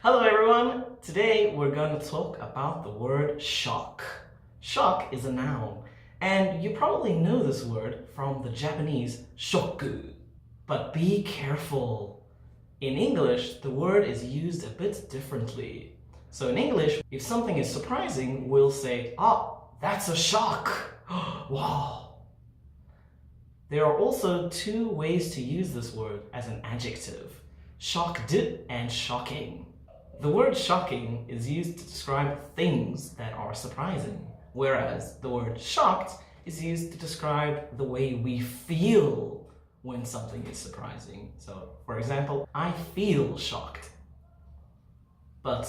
Hello everyone! Today we're going to talk about the word shock. Shock is a noun, and you probably know this word from the Japanese shoku. But be careful. In English, the word is used a bit differently. So in English, if something is surprising, we'll say, "Ah, that's a shock!" Wow! There are also two ways to use this word as an adjective. Shocked and shocking. The word shocking is used to describe things that are surprising, whereas the word shocked is used to describe the way we feel when something is surprising. So, for example, I feel shocked. But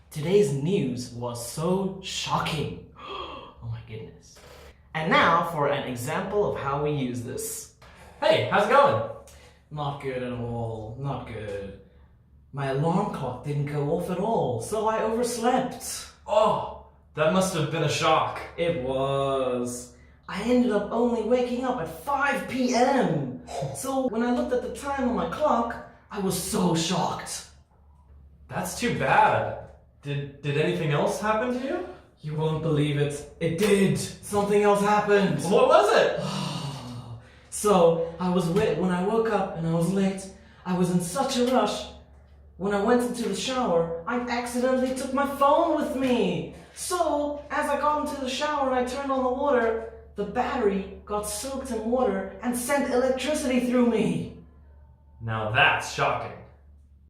today's news was so shocking. Oh my goodness. And now for an example of how we use this. Hey, how's it going? Not good at all, not good. My alarm clock didn't go off at all, so I overslept. Oh, that must have been a shock. It was. I ended up only waking up at 5 p.m. So when I looked at the time on my clock, I was so shocked. That's too bad. Did anything else happen to you? You won't believe it. It did. Something else happened. What was it? So when I woke up and I was late, I was in such a rush. When I went into the shower, I accidentally took my phone with me. So, as I got into the shower and I turned on the water, the battery got soaked in water and sent electricity through me. Now that's shocking.